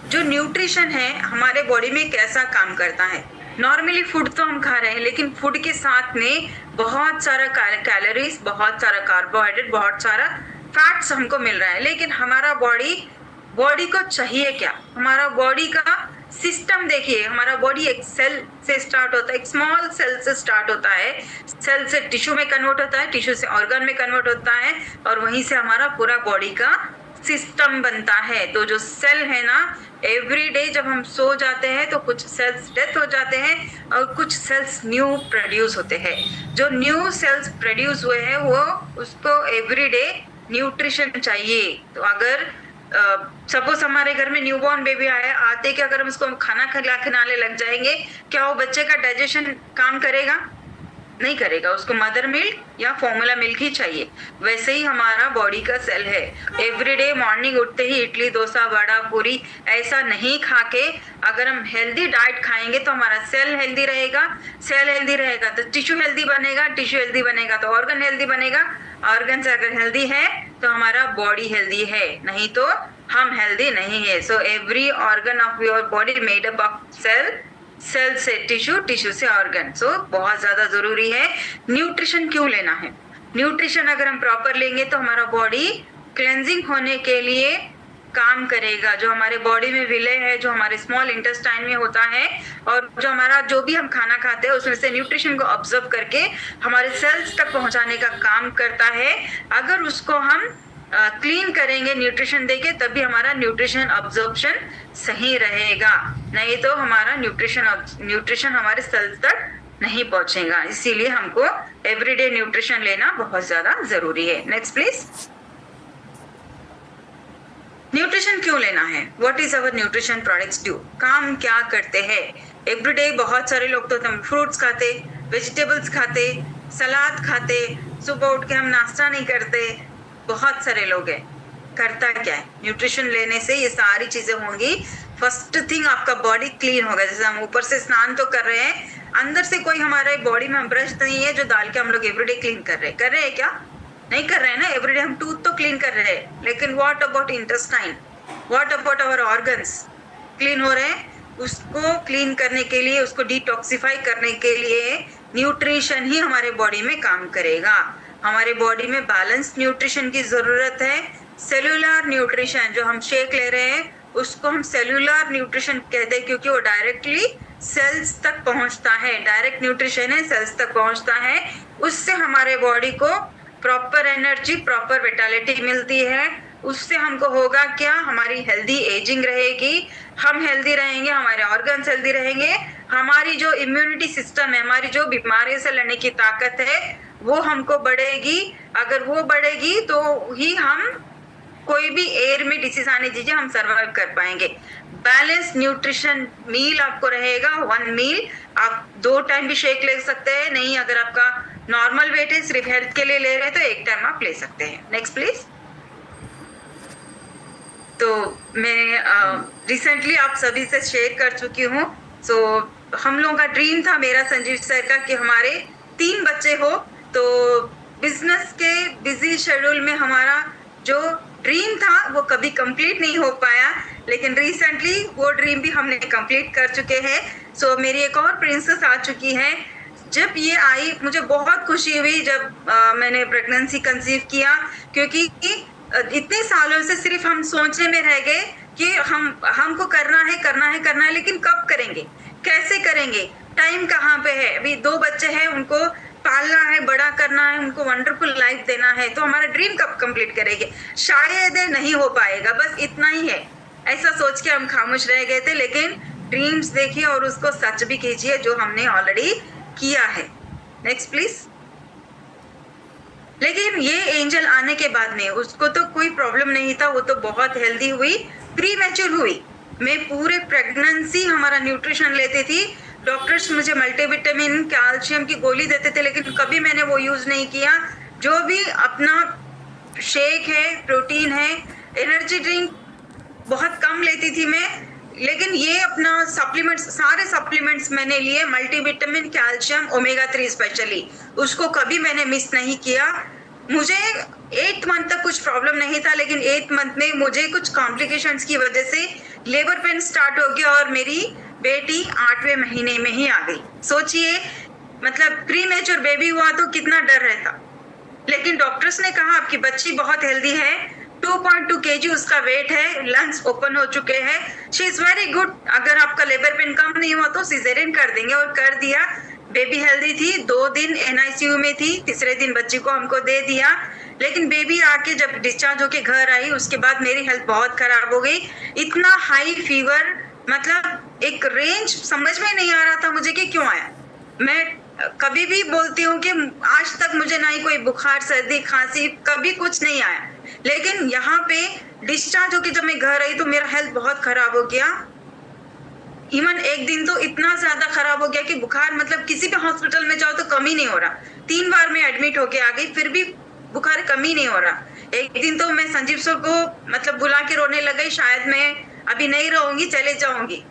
जो न्यूट्रिशन है हमारे बॉडी में कैसा काम करता है? नॉर्मली फूड तो हम खा रहे हैं, लेकिन फूड के साथ में बहुत सारा कैलोरीज, बहुत सारा कार्बोहाइड्रेट, बहुत सारा फैट्स हमको मिल रहा है। लेकिन हमारा बॉडी को चाहिए क्या? हमारा बॉडी का सिस्टम देखिए, हमारा बॉडी एक सेल से स्टार्ट होता है, एक स्मॉल सेल से स्टार्ट होता है, सेल से टिश्यू में कन्वर्ट होता है, टिश्यू से ऑर्गन में कन्वर्ट होता है, और वहीं से हमारा पूरा बॉडी का सिस्टम बनता है। तो जो सेल है ना, एवरी डे जब हम सो जाते हैं तो कुछ सेल्स डेथ हो जाते हैं और कुछ सेल्स न्यू प्रोड्यूस होते हैं। जो न्यू सेल्स प्रोड्यूस हुए हैं वो उसको एवरी डे न्यूट्रिशन चाहिए। तो अगर सपोज हमारे घर में न्यूबॉर्न बेबी आते कि अगर हम उसको खाना खिलाने लग जाएंगे, क्या वो बच्चे का डाइजेशन काम करेगा? नहीं करेगा, उसको मदर मिल्क या फॉर्मूला मिल्क ही चाहिए। वैसे ही हमारा बॉडी का सेल है, एवरीडे मॉर्निंग उठते ही इडली, डोसा, वड़ा, पूरी ऐसा नहीं खा के अगर हम हेल्दी डाइट खाएंगे तो हमारा सेल हेल्दी रहेगा। सेल हेल्दी रहेगा तो टिश्यू हेल्दी बनेगा, टिश्यू हेल्दी बनेगा तो ऑर्गन हेल्दी बनेगा, ऑर्गन से अगर हेल्दी है तो हमारा बॉडी हेल्दी है, नहीं तो हम हेल्दी नहीं है। So every organ of your body made up of cell, cell से टिश्यू, टिश्यू से ऑर्गन। सो बहुत ज्यादा जरूरी है। न्यूट्रिशन क्यों लेना है? न्यूट्रिशन अगर हम प्रॉपर लेंगे तो हमारा बॉडी क्लेंजिंग होने के लिए काम करेगा, जो हमारे बॉडी में विलय है, जो हमारे स्मॉल इंटेस्टाइन में होता है, और जो हमारा जो भी हम खाना खाते हैं उसमें से न्यूट्रिशन को ऑब्जर्व करके हमारे सेल्स तक पहुंचाने का काम करता है। अगर उसको हम क्लीन करेंगे न्यूट्रिशन देके, तभी हमारा न्यूट्रिशन ऑब्जॉर्प्शन सही रहेगा, नहीं तो हमारा न्यूट्रिशन हमारे सेल्स तक नहीं पहुंचेगा। इसीलिए हमको एवरीडे न्यूट्रिशन लेना बहुत ज्यादा जरूरी है। Next please. न्यूट्रिशन क्यों लेना है? What is our nutrition products do? काम क्या करते हैं? एवरीडे बहुत सारे लोग तो फ्रूट्स खाते, वेजिटेबल्स खाते, सलाद खाते, सुबह उठ के हम नाश्ता नहीं करते, बहुत सारे लोग हैं। करता क्या है? न्यूट्रिशन लेने से ये सारी चीजें होंगी। फर्स्ट थिंग आपका बॉडी क्लीन होगा। जैसे हम ऊपर से स्नान तो कर रहे हैं, अंदर से कोई हमारे बॉडी में ब्रश नहीं है जो डाल के हम लोग एवरीडे क्लीन कर रहे हैं क्या? नहीं कर रहे हैं ना। एवरीडे हम टूथ तो क्लीन कर रहे हैं, लेकिन what about intestine, what about our organs? Clean हो रहे हैं? उसको क्लीन करने के लिए, उसको डिटॉक्सिफाई करने के लिए न्यूट्रिशन ही हमारे बॉडी में काम करेगा। हमारे बॉडी में बैलेंस न्यूट्रिशन की जरूरत है। सेल्यूलर न्यूट्रिशन जो हम शेक ले रहे हैं उसको हम सेल्यूलर न्यूट्रिशन कहते हैं, क्योंकि वो डायरेक्टली सेल्स तक पहुंचता है। डायरेक्ट न्यूट्रिशन है, सेल्स तक पहुंचता है। उससे हमारे बॉडी को प्रॉपर एनर्जी, प्रॉपर विटालिटी मिलती है। उससे हमको होगा क्या? हमारी हेल्दी एजिंग रहेगी, हम हेल्दी रहेंगे, हमारे ऑर्गन्स हेल्दी रहेंगे, हमारी जो इम्यूनिटी सिस्टम है, हमारी जो बीमारी से लड़ने की ताकत है वो हमको बढ़ेगी। अगर वो बढ़ेगी तो ही हम कोई भी एयर में डिसीज आने दीजिए, हम सर्वाइव कर पाएंगे। बैलेंस न्यूट्रिशन मील आपको रहेगा। 1 मील आप 2 टाइम भी शेक ले सकते हैं। नहीं, अगर आपका नॉर्मल वेट है, सिर्फ हेल्थ के लिए ले रहे हैं, तो 1 टाइम आप ले सकते हैं। Next please. तो मैं रिसेंटली आप सभी से शेयर कर चुकी हूँ। सो हम लोगों का ड्रीम था, मेरा संजीव सर का, कि हमारे 3 बच्चे हो। तो बिजनेस के बिजी शेड्यूल में हमारा जो ड्रीम था वो कभी कंप्लीट नहीं हो पाया, लेकिन रिसेंटली वो ड्रीम भी हमने कंप्लीट कर चुके हैं। सो मेरी एक और प्रिंसेस आ चुकी है। जब ये आई मुझे बहुत खुशी हुई जब मैंने प्रेगनेंसी कंसीव किया, क्योंकि इतने सालों से सिर्फ हम सोचने में रह गए कि हमको करना है, लेकिन कब करेंगे, कैसे करेंगे, टाइम कहाँ पे है। अभी 2 बच्चे हैं, उनको पालना है, बड़ा करना है, उनको वंडरफुल लाइफ देना है, तो हमारा ड्रीम कब कंप्लीट करेंगे? शायद नहीं हो पाएगा, बस इतना ही है। ऐसा सोच के हम खामोश रह गए थे, लेकिन ड्रीम्स देखिए और उसको सच भी कीजिए, जो हमने ऑलरेडी किया है। Next please. लेकिन ये एंजल आने के बाद में उसको तो कोई प्रॉब्लम नहीं था, वो तो बहुत हेल्दी हुई, प्री मैच्योर हुई। मैं पूरे प्रेगनेंसी हमारा न्यूट्रिशन लेती थी। डॉक्टर्स मुझे मल्टीविटामिन, कैल्शियम की गोली देते थे, लेकिन कभी मैंने वो यूज नहीं किया। जो भी अपना शेक है, प्रोटीन है, एनर्जी ड्रिंक बहुत कम लेती थी मैं, लेकिन ये अपना सप्लीमेंट्स, सारे सप्लीमेंट्स मैंने लिए, मल्टीविटामिन, कैल्शियम, ओमेगा 3 स्पेशली, उसको कभी मैंने मिस नहीं किया। मुझे 8th मंथ तक कुछ प्रॉब्लम नहीं था, लेकिन 8th मंथ में मुझे कुछ कॉम्प्लिकेशंस की वजह से लेबर पेन स्टार्ट हो गया और मेरी बेटी 8वें महीने में ही आ गई। सोचिए, मतलब प्री मैच्योर बेबी हुआ तो कितना डर रहता, लेकिन डॉक्टर्स ने कहा आपकी बच्ची बहुत हेल्दी है, 2.2 kg उसका वेट है, लंग्स ओपन हो चुके हैं, शी इज वेरी गुड। अगर आपका लेबर पेन कम नहीं हुआ तो सिजेरियन कर देंगे, और कर दिया। बेबी हेल्दी थी, 2 दिन NICU में थी, तीसरे दिन बच्ची को हमको दे दिया। लेकिन बेबी आके जब डिस्चार्ज होके घर आई, उसके बाद मेरी हेल्थ बहुत खराब हो गई। इतना हाई फीवर, मतलब एक रेंज समझ में नहीं आ रहा था मुझे कि क्यों आया। मैं कभी भी बोलती हूँ कि आज तक मुझे ना ही कोई बुखार, सर्दी, खांसी, कभी कुछ नहीं आया, लेकिन यहाँ पे डिस्चार्ज होके जब मैं घर आई तो मेरा हेल्थ बहुत खराब हो गया। इवन एक दिन तो इतना ज्यादा खराब हो गया कि बुखार, मतलब किसी भी हॉस्पिटल में जाओ तो कम ही नहीं हो रहा। 3 बार मैं एडमिट होके आ गई, फिर भी बुखार कम ही नहीं हो रहा। एक दिन तो मैं संजीव सर को मतलब बुला के रोने लग गई, शायद मैं अभी नहीं रहूंगी, चले जाऊंगी,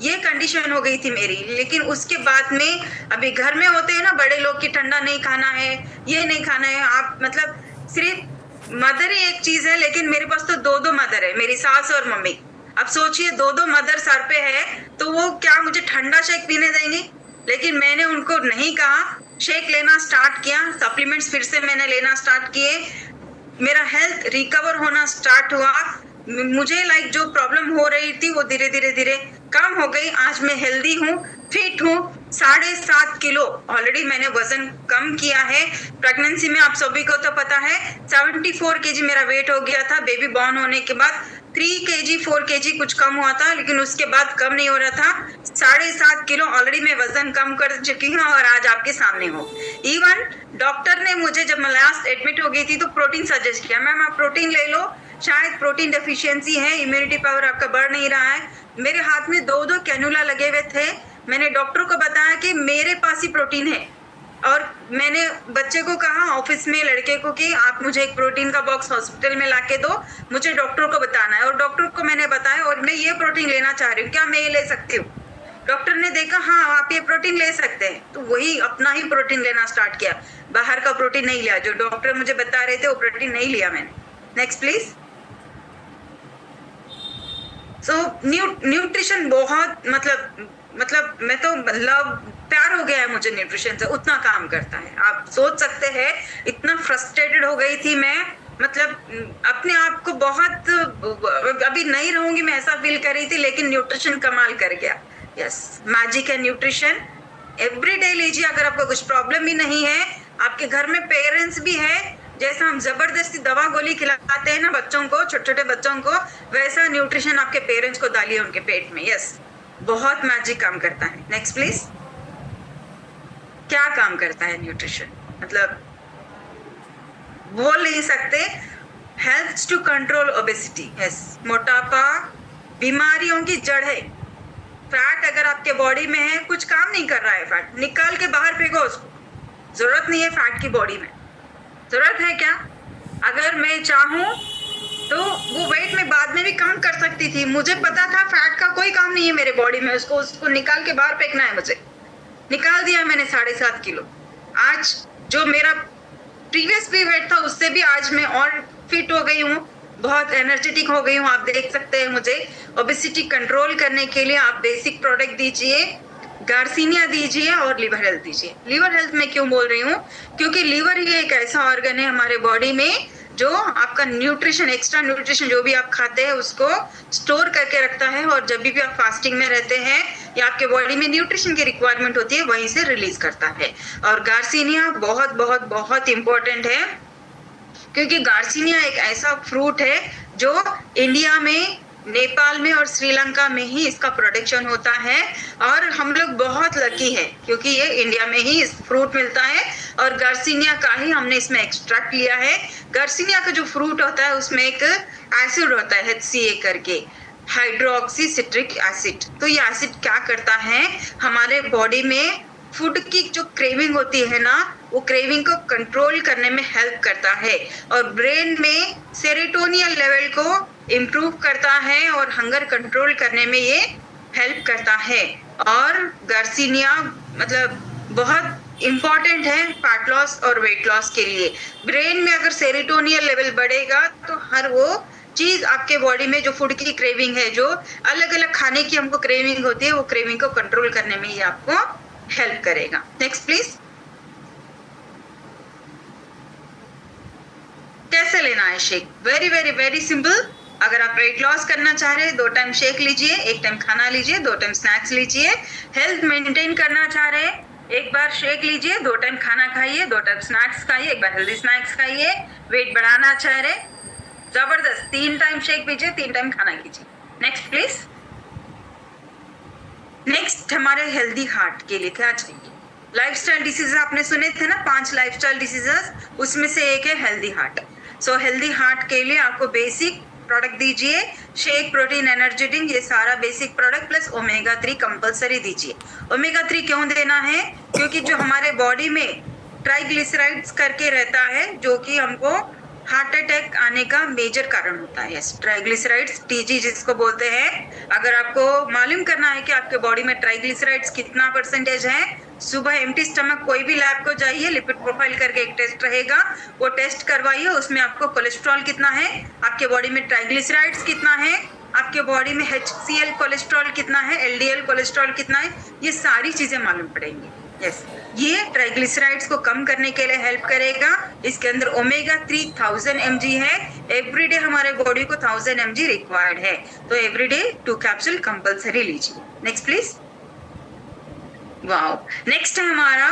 ये कंडीशन हो गई थी मेरी। लेकिन उसके बाद में अभी घर में होते हैं ना बड़े लोग की, ठंडा नहीं खाना है, ये नहीं खाना है, आप मतलब सिर्फ मदर ही एक चीज है, लेकिन मेरे पास तो 2 मदर है, मेरी सास और मम्मी। अब सोचिए 2 मदर सर पे है, तो वो क्या मुझे ठंडा शेक पीने देंगे? लेकिन मैंने उनको नहीं कहा, शेक लेना स्टार्ट किया, सप्लीमेंट्स फिर से मैंने लेना स्टार्ट किए, मेरा हेल्थ रिकवर होना स्टार्ट हुआ। मुझे लाइक जो प्रॉब्लम हो रही थी वो धीरे धीरे कम हो गई। आज मैं हेल्दी हूँ, फिट हूँ। 7.5 किलो ऑलरेडी मैंने वजन कम किया है। प्रेगनेंसी में आप सभी को तो पता है 74 केजी मेरा वेट हो गया था। बेबी बॉर्न होने के बाद 3 केजी 4 केजी कुछ कम हुआ था, लेकिन उसके बाद कम नहीं हो रहा था। 7.5 किलो ऑलरेडी मैं वजन कम कर चुकी हूँ और आज आपके सामने हूँ। इवन डॉक्टर ने मुझे जब मैं लास्ट एडमिट हो गई थी तो प्रोटीन सजेस्ट किया, मैम आप प्रोटीन ले लो, शायद प्रोटीन डेफिशिएंसी है, इम्यूनिटी पावर आपका बढ़ नहीं रहा है। मेरे हाथ में 2 कैनुला लगे हुए थे। मैंने डॉक्टर को बताया कि मेरे पास ही प्रोटीन है, और मैंने बच्चे को कहा ऑफिस में लड़के को कि आप मुझे एक प्रोटीन का बॉक्स हॉस्पिटल में लाके दो, मुझे डॉक्टर को बताना है। और डॉक्टर को मैंने बताया और मैं ये प्रोटीन लेना चाह रही हूँ, क्या मैं ये ले सकती हूँ? डॉक्टर ने देखा हाँ आप ये प्रोटीन ले सकते हैं, तो वही अपना ही प्रोटीन लेना स्टार्ट किया। बाहर का प्रोटीन नहीं लिया, जो डॉक्टर मुझे बता रहे थे वो प्रोटीन नहीं लिया मैंने। Next please. सो न्यूट्रिशन बहुत मतलब मैं तो प्यार हो गया है मुझे न्यूट्रिशन से, उतना काम करता है। आप सोच सकते हैं इतना फ्रस्ट्रेटेड हो गई थी मैं, मतलब अपने आप को बहुत अभी नहीं रहूंगी मैं ऐसा फील कर रही थी, लेकिन न्यूट्रिशन कमाल कर गया। यस, मैजिक है न्यूट्रिशन। एवरीडे लीजिए। अगर आपको कुछ प्रॉब्लम भी नहीं है, आपके घर में पेरेंट्स भी है, जैसा हम जबरदस्ती दवा गोली खिलाते हैं ना बच्चों को, छोटे छोटे बच्चों को, वैसा न्यूट्रिशन आपके पेरेंट्स को डालिए उनके पेट में। यस, बहुत मैजिक काम करता है। Next please. क्या काम करता है न्यूट्रिशन, मतलब बोल नहीं सकते। Helps to control obesity. Yes, मोटापा बीमारियों की जड़ है। फैट अगर आपके बॉडी में है, कुछ काम नहीं कर रहा है, फैट निकाल के बाहर फेंको उसको। जरूरत नहीं है फैट की बॉडी में। जरूरत है क्या? अगर मैं चाहूं तो वो वेट में बाद में भी काम कर सकती थी। मुझे पता था फैट का कोई काम नहीं है मेरे बॉडी में, उसको निकाल के बाहर फेंकना है मुझे। निकाल दिया मैंने 7.5 किलो। आज जो मेरा प्रीवियस भी वेट था उससे भी आज मैं और फिट हो गई हूँ, बहुत एनर्जेटिक हो गई हूँ। आप देख सकते हैं मुझे। ओबेसिटी कंट्रोल करने के लिए आप बेसिक प्रोडक्ट दीजिए, गार्सिनिया दीजिए और लिवर हेल्थ दीजिए। लिवर हेल्थ में क्यों बोल रही हूँ? क्योंकि लिवर ही एक ऐसा ऑर्गन है हमारे बॉडी में जो आपका न्यूट्रिशन, एक्स्ट्रा न्यूट्रिशन जो भी आप खाते हैं उसको स्टोर करके रखता है, और जब भी आप फास्टिंग में रहते हैं या आपके बॉडी में न्यूट्रिशन की रिक्वायरमेंट होती है वहीं से रिलीज करता है। और गार्सिनिया बहुत बहुत बहुत इंपॉर्टेंट है, क्योंकि गार्सिनिया एक ऐसा फ्रूट है जो इंडिया में, नेपाल में और श्रीलंका में ही इसका प्रोडक्शन होता है। और हम लोग बहुत लकी है क्योंकि ये इंडिया में ही इस फ्रूट मिलता है, और गार्सिनिया का ही हमने इसमें एक्सट्रैक्ट लिया है। गार्सिनिया का जो फ्रूट होता है उसमें एक एसिड होता है HCA करके, हाइड्रोक्सी सिट्रिक एसिड। तो ये एसिड क्या करता है, हमारे बॉडी में फूड की जो क्रेविंग होती है ना, वो क्रेविंग को कंट्रोल करने में हेल्प करता है, और ब्रेन में सेरोटोनिन लेवल को इम्प्रूव करता है और हंगर कंट्रोल करने में ये हेल्प करता है। और गार्सिनिया मतलब बहुत इम्पोर्टेंट है फैट लॉस और वेट लॉस के लिए। ब्रेन में अगर सेरोटोनिन लेवल बढ़ेगा तो हर वो चीज आपके बॉडी में जो फूड की क्रेविंग है, जो अलग अलग खाने की हमको क्रेविंग होती है, वो क्रेविंग को कंट्रोल करने में ये आपको हेल्प करेगा। Next please. कैसे लेना है shake? Very very very simple. अगर आप वेट लॉस करना चाह रहे हैं 2 टाइम शेक लीजिए, 1 टाइम खाना लीजिए, 2 टाइम स्नैक्स लीजिए। हेल्थ मेंटेन करना चाह रहे हैं, 1 बार शेक लीजिए, 2 टाइम खाना खाइए, 2 टाइम स्नैक्स खाइए, 1 बार हेल्दी स्नैक्स खाइए। वेट बढ़ाना चाह रहे, जबरदस्त 3 टाइम शेक पीजिए, 3 टाइम खाना कीजिए। Next please. नेक्स्ट हमारे हेल्दी हार्ट के लिए क्या चाहिए? लाइफस्टाइल डिसीजेस आपने सुने थे ना, 5 लाइफस्टाइल डिसीजेस, उसमें से एक है healthy heart. So healthy heart के लिए आपको बेसिक प्रोडक्ट दीजिए, शेक, प्रोटीन, एनर्जी ड्रिंक, ये सारा basic product plus omega 3 compulsory दीजिए। ओमेगा 3 क्यों देना है? क्योंकि जो हमारे बॉडी में ट्राइग्लिसराइड्स करके रहता है, जो कि हमको हार्ट अटैक आने का मेजर कारण होता है। ट्राइग्लिसराइड्स, TG जिसको बोलते हैं। अगर आपको मालूम करना है कि आपके बॉडी में ट्राइग्लिसराइड्स कितना % है, सुबह एम्प्टी स्टमक कोई भी लैब को जाइए, लिपिड प्रोफाइल करके एक टेस्ट रहेगा, वो टेस्ट करवाइए। उसमें आपको कोलेस्ट्रॉल कितना है, आपके बॉडी में ट्राइग्लिसराइड्स कितना है, आपके बॉडी में HCl कोलेस्ट्रॉल कितना है, LDL कोलेस्ट्रॉल कितना है, ये सारी चीजें मालूम पड़ेंगी। यस, ये ट्राइग्लिसराइड्स को कम करने के लिए हेल्प करेगा। इसके अंदर ओमेगा 3 1000 mg है। एवरीडे हमारे बॉडी को 1000 mg रिक्वायर्ड है, तो एवरीडे 2 कैप्सूल कंपल्सरी लीजिए। Next please. वाओ, नेक्स्ट है हमारा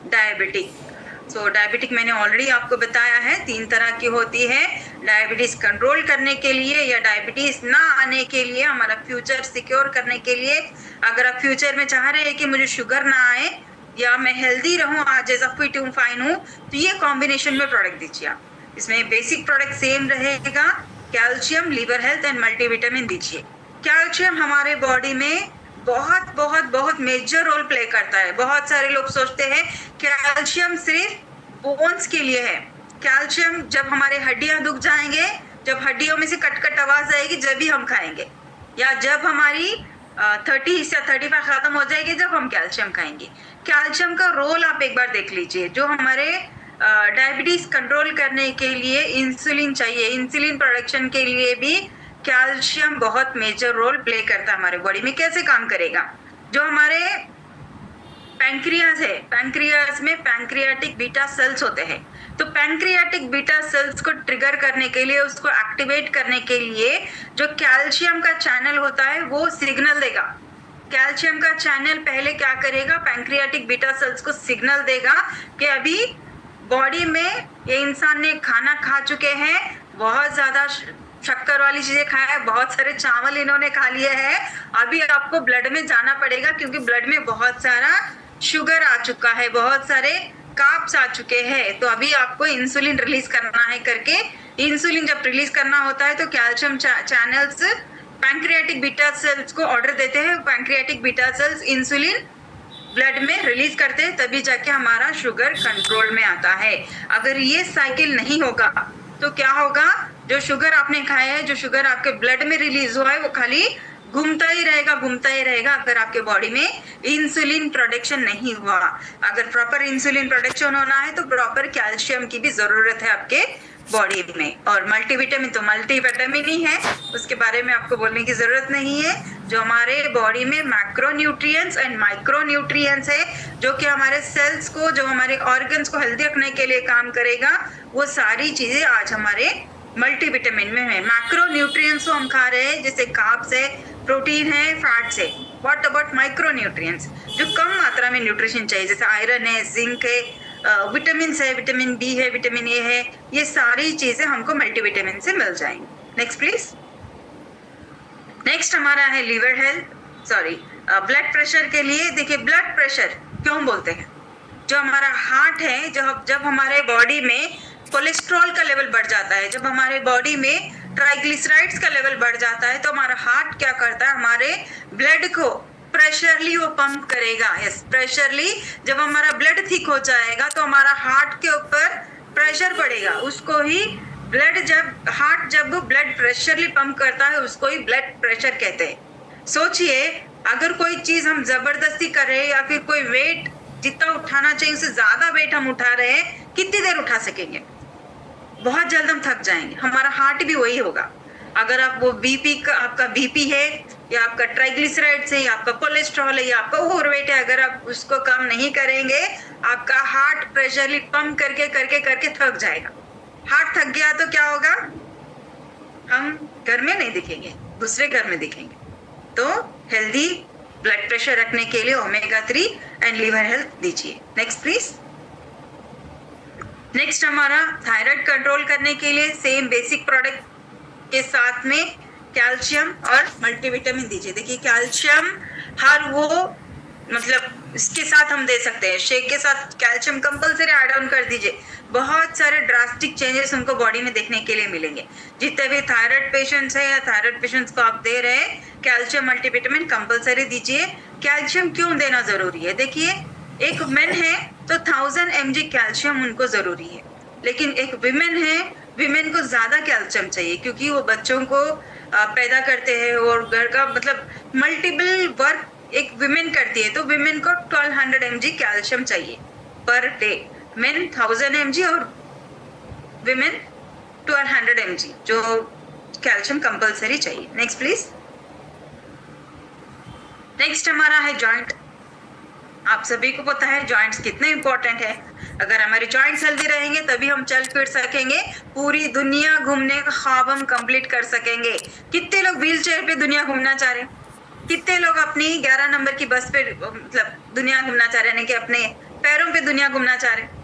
डायबिटिक। सो डायबिटिक मैंने ऑलरेडी आपको बताया है 3 तरह की होती है। डायबिटीज कंट्रोल करने के लिए या डायबिटीज ना आने के लिए, हमारा फ्यूचर सिक्योर करने के लिए, अगर आप फ्यूचर में चाह रहे हैं कि मुझे शुगर ना आए या मैं हेल्दी रहूं, आज जैसा फिट हूं फाइन हूं, तो ये कॉम्बिनेशन में प्रोडक्ट दीजिए आप। इसमें बेसिक प्रोडक्ट सेम रहेगा, calcium, liver health and multivitamin दीजिए। कैल्शियम हमारे बॉडी में बहुत बहुत बहुत मेजर रोल प्ले करता है। बहुत सारे लोग सोचते हैं कैल्शियम सिर्फ बोन्स के लिए है। कैल्शियम जब हमारे हड्डियां दुख जाएंगे, जब हड्डियों में से कट आवाज आएगी, जब भी हम खाएंगे, या जब हमारी 30 या 35 खत्म हो जाएगी, जब हम कैल्शियम खाएंगे। कैल्शियम का रोल आप एक बार देख लीजिए। जो हमारे डायबिटीज कंट्रोल करने के लिए इंसुलिन चाहिए, इंसुलिन प्रोडक्शन के लिए भी कैल्शियम बहुत मेजर रोल प्ले करता है हमारे बॉडी में। कैसे काम करेगा? जो हमारे पैंक्रियाज है, पैंक्रियाज में पैंक्रियाटिक बीटा सेल्स होते हैं, तो पैंक्रियाटिक बीटा सेल्स को ट्रिगर करने के लिए, उसको एक्टिवेट करने के लिए जो कैल्शियम का चैनल होता है वो सिग्नल देगा। कैल्शियम का चैनल पहले क्या करेगा? पैंक्रियाटिक बीटा सेल्स को सिग्नल देगा कि अभी बॉडी में ये इंसान ने खाना खा चुके हैं, बहुत ज्यादा शक्कर वाली चीजें खाया है, बहुत सारे चावल इन्होंने खा लिए हैं, अभी आपको ब्लड में जाना पड़ेगा क्योंकि ब्लड में बहुत सारा शुगर आ चुका है, बहुत सारे कार्ब्स आ चुके हैं, तो अभी आपको इंसुलिन रिलीज करना है करके, इंसुलिन जब रिलीज करना होता है तो calcium channels pancreatic beta cells को ऑर्डर देते हैं। Pancreatic beta cells insulin blood में रिलीज करते हैं, तभी जाके हमारा शुगर कंट्रोल में आता है। अगर ये साइकिल नहीं होगा तो क्या होगा? जो शुगर आपने खाया है, जो शुगर आपके ब्लड में रिलीज हुआ है, वो खाली घूमता ही रहेगा, घूमता ही रहेगा अगर आपके बॉडी में इंसुलिन प्रोडक्शन नहीं हुआ। अगर प्रॉपर इंसुलिन प्रोडक्शन होना है तो प्रॉपर कैल्शियम की भी जरूरत है आपके बॉडी में। और मल्टीविटामिन तो मल्टीविटामिन ही है, उसके बारे में आपको बोलने की जरूरत नहीं है। जो हमारे बॉडी में macro nutrients and micro nutrients है, जो कि हमारे सेल्स को, जो हमारे ऑर्गन्स को हेल्दी रखने के लिए काम करेगा, वो सारी चीजें आज हमारे मल्टीविटामिन में है। मैक्रो न्यूट्रिएंट्स हम खा रहे हैं, जैसे कार्ब्स है, प्रोटीन है, फैट्स है। व्हाट अबाउट माइक्रो न्यूट्रिएंट्स, जो कम मात्रा में न्यूट्रिशन चाहिए, जैसे आयरन है, जिंक है, विटामिन है, विटामिन बी है, विटामिन ए है, ये सारी चीजें हमको मल्टीविटामिन से मिल जाएंगी। Next please. नेक्स्ट हमारा है liver health, sorry blood pressure के लिए। देखिए ब्लड प्रेशर क्यों बोलते हैं? जो हमारा हार्ट है, जब हमारे बॉडी में कोलेस्ट्रॉल का लेवल बढ़ जाता है, जब हमारे बॉडी में ट्राइग्लिसराइड्स का लेवल बढ़ जाता है, तो हमारा हार्ट क्या करता है? हमारे ब्लड को प्रेशरली वो पंप करेगा। यस, प्रेशरली जब हमारा ब्लड थिक हो जाएगा तो हमारा हार्ट के ऊपर प्रेशर पड़ेगा, उसको ही ब्लड, जब हार्ट जब ब्लड प्रेशरली पंप करता है उसको ही ब्लड प्रेशर कहते हैं। सोचिए अगर कोई चीज हम जबरदस्ती कर रहे हैं या फिर कोई वेट जितना उठाना चाहिए उससे ज्यादा वेट हम उठा रहे हैं, कितनी देर उठा सकेंगे? बहुत जल्द हम थक जाएंगे। हमारा हार्ट भी वही होगा। अगर आप वो बीपी का, आपका बीपी है या आपका ट्राइग्लिसराइड्स है या आपका कोलेस्ट्रॉल है या आपका ओवरवेट है, अगर आप उसको कम नहीं करेंगे, आपका हार्ट प्रेशरली पंप करके करके करके थक जाएगा। हार्ट थक गया तो क्या होगा? हम घर में नहीं दिखेंगे, दूसरे घर में दिखेंगे। तो हेल्दी ब्लड प्रेशर रखने के लिए ओमेगा 3 एंड लीवर हेल्थ दीजिए। Next please. नेक्स्ट हमारा थायराइड कंट्रोल करने के लिए सेम बेसिक प्रोडक्ट के साथ में कैल्शियम और मल्टीविटामिन दीजिए। देखिए कैल्शियम हर वो, मतलब इसके साथ हम दे सकते हैं, शेक के साथ कैल्शियम कंपल्सरी ऐड ऑन कर दीजिए। बहुत सारे ड्रास्टिक चेंजेस उनको बॉडी में देखने के लिए मिलेंगे। जितने भी थायराइड पेशेंट्स है या थायराइड पेशेंट्स को आप दे रहे हैं, कैल्शियम मल्टीविटामिन कंपल्सरी दीजिए। कैल्शियम क्यों देना जरूरी है? देखिए एक मेन है तो 1000 mg कैल्शियम उनको जरूरी है, लेकिन एक विमेन है, विमेन को ज्यादा कैल्शियम चाहिए क्योंकि वो बच्चों को पैदा करते हैं और घर का मतलब मल्टीपल वर्क एक विमेन करती है, तो विमेन को 1200 mg कैल्शियम चाहिए पर डे। मेन 1000 mg और विमेन 1200 mg जो कैल्शियम कंपल्सरी चाहिए। Next please. नेक्स्ट हमारा है जॉइंट। आप सभी को पता है जॉइंट्स कितने इंपॉर्टेंट है। अगर हमारे जॉइंट्स हेल्दी रहेंगे तभी हम चल फिर सकेंगे, पूरी दुनिया घूमने का ख्वाब हम कंप्लीट कर सकेंगे। कितने लोग व्हील चेयर पे दुनिया घूमना चाह रहे हैं, कितने लोग अपनी 11 नंबर की बस पे मतलब दुनिया घूमना चाह रहे हैं, कि अपने पैरों पे दुनिया घूमना चाह रहे हैं।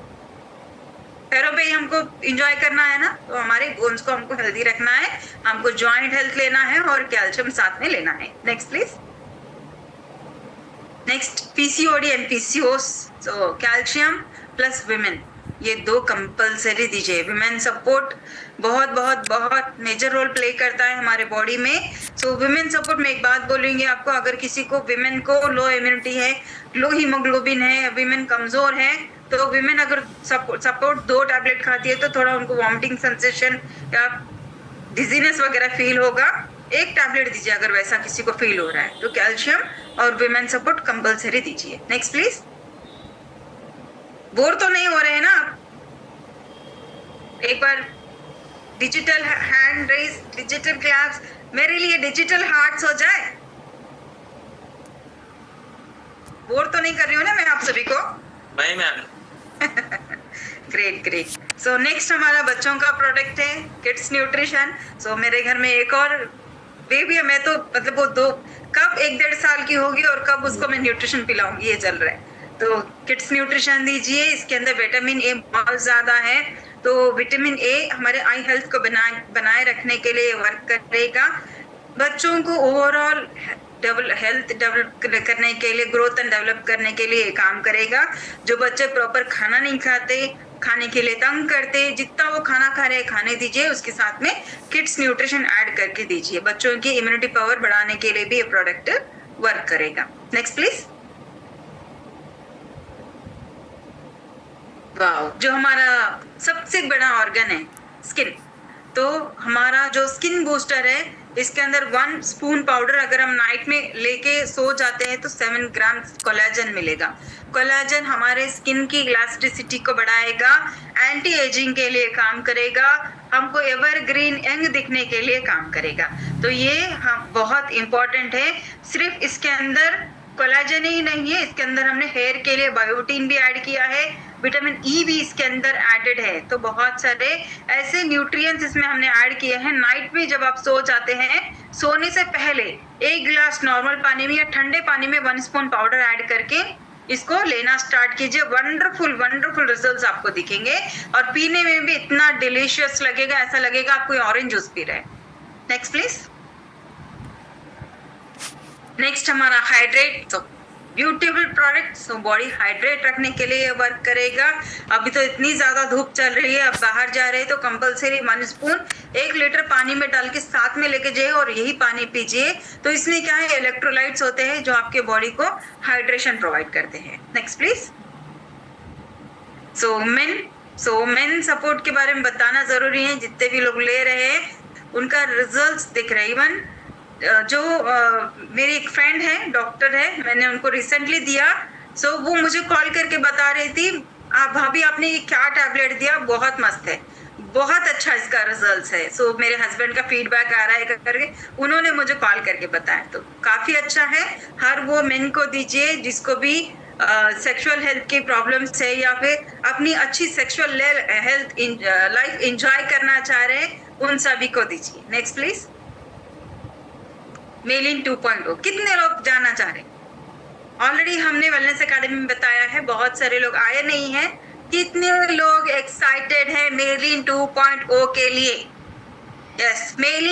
पैरों पे ही हमको एंजॉय करना है ना, तो हमारे बोन्स को हमको हेल्दी रखना है, हमको जॉइंट हेल्थ लेना है और कैल्शियम साथ में लेना है। Next please. Next PCOD and PCOS. So calcium plus women, ये दो कंपलसरी दीजिए। विमेन सपोर्ट बहुत बहुत बहुत मेजर रोल प्ले करता है हमारे बॉडी में। सो विमेन सपोर्ट में एक बात बोलूंगी आपको, अगर किसी को विमेन को लो इम्यूनिटी है, लो हीमोग्लोबिन है, विमेन कमजोर है, तो विमेन अगर सपोर्ट 2 टैबलेट खाती है तो थोड़ा उनको वॉमिटिंग सेंसेशन या डिजीनेस वगैरह फील होगा। 1 टैबलेट दीजिए अगर वैसा किसी को फील हो रहा है तो। कैल्शियम और विमेन सपोर्ट कंपलसरी दीजिए। Next please. बोर तो नहीं हो रहे हैं ना आप? एक बार digital hand raise, digital claps, मेरे लिए डिजिटल हार्ट्स हो जाए। बोर तो नहीं कर रही हूँ ना मैं आप सभी को? नहीं ma'am. Great great. So next हमारा बच्चों का प्रोडक्ट है किड्स न्यूट्रिशन। सो मेरे घर में एक और बेबी है, मैं तो मतलब वो कब 1-1.5 साल की होगी और कब उसको मैं न्यूट्रिशन पिलाऊंगी, ये चल रहा है। तो किड्स न्यूट्रिशन दीजिए। इसके अंदर विटामिन ए बहुत ज्यादा है, तो विटामिन ए हमारे आई हेल्थ को बनाए रखने के लिए वर्क करेगा। बच्चों को ओवरऑल हेल्थ डेवलप करने के लिए, ग्रोथ एंड डेवलप करने के लिए काम करेगा। जो बच्चे प्रॉपर खाना नहीं खाते, खाने के लिए तंग करते, जितना वो खाना खा रहे खाने दीजिए, उसके साथ में किड्स न्यूट्रिशन ऐड करके दीजिए। बच्चों की इम्यूनिटी पावर बढ़ाने के लिए भी ये प्रोडक्ट वर्क करेगा। Next please. वाओ, जो हमारा सबसे बड़ा ऑर्गन है स्किन, तो हमारा जो स्किन बूस्टर है, इसके अंदर 1 स्पून पाउडर अगर हम नाइट में लेके सो जाते हैं तो 7 ग्राम कोलेजन मिलेगा। कोलेजन हमारे स्किन की इलास्टिसिटी को बढ़ाएगा, एंटी एजिंग के लिए काम करेगा, हमको एवरग्रीन यंग दिखने के लिए काम करेगा। तो ये हम बहुत इंपॉर्टेंट है। सिर्फ इसके अंदर कोलेजन ही नहीं है, इसके अंदर हमने हेयर के लिए बायोटीन भी ऐड किया है, विटामिन ई भी इसके अंदर एडेड है। तो बहुत सारे ऐसे न्यूट्रिएंट्स इसमें हमने ऐड किए हैं। नाइट में जब आप सो जाते हैं, सोने से पहले 1 गिलास नॉर्मल पानी में या ठंडे पानी में 1 स्पून पाउडर ऐड करके इसको लेना स्टार्ट कीजिए। वंडरफुल वंडरफुल रिजल्ट्स आपको दिखेंगे और पीने में भी इतना डिलीशियस लगेगा, ऐसा लगेगा आप कोई ऑरेंज जूस पी रहे हैं। Next please. नेक्स्ट हमारा हाइड्रेट। तो beautiful product, so body hydrate रखने के लिए वर्क करेगा। अभी तो इतनी ज्यादा धूप चल रही है, अब बाहर जा रहे हैं तो कंपलसरी 1 स्पून 1 लीटर पानी में डाल के साथ में लेके जाइए और यही पानी पीजिए। तो इसमें क्या है, इलेक्ट्रोलाइट्स होते हैं जो आपके बॉडी को हाइड्रेशन प्रोवाइड करते हैं। Next please. So main support के बारे में बताना जरूरी है। जितने भी लोग ले रहे हैं उनका रिजल्ट्स दिख रहे हैं। इवन जो मेरी एक फ्रेंड है, डॉक्टर है, मैंने उनको रिसेंटली दिया। सो वो मुझे कॉल करके बता रही थी, भाभी आपने ये क्या टैबलेट दिया, बहुत मस्त है, बहुत अच्छा इसका रिजल्ट्स है। सो मेरे हस्बैंड का फीडबैक आ रहा है करके उन्होंने मुझे कॉल करके बताया, तो काफी अच्छा है। हर वो मेन को दीजिए जिसको भी सेक्सुअल हेल्थ की प्रॉब्लम्स है या फिर अपनी अच्छी सेक्सुअल हेल्थ लाइफ एंजॉय करना चाह रहे हैं, उन सभी को दीजिए। Next please. मेलिन 2.0 कितने लोग जाना चाह रहे हैं? ऑलरेडी हमने वेलनेस एकेडमी में बताया है, बहुत सारे लोग आए नहीं हैं। कितने लोग एक्साइटेड हैं मेलिन 2.0 के लिए? यस, मेलिन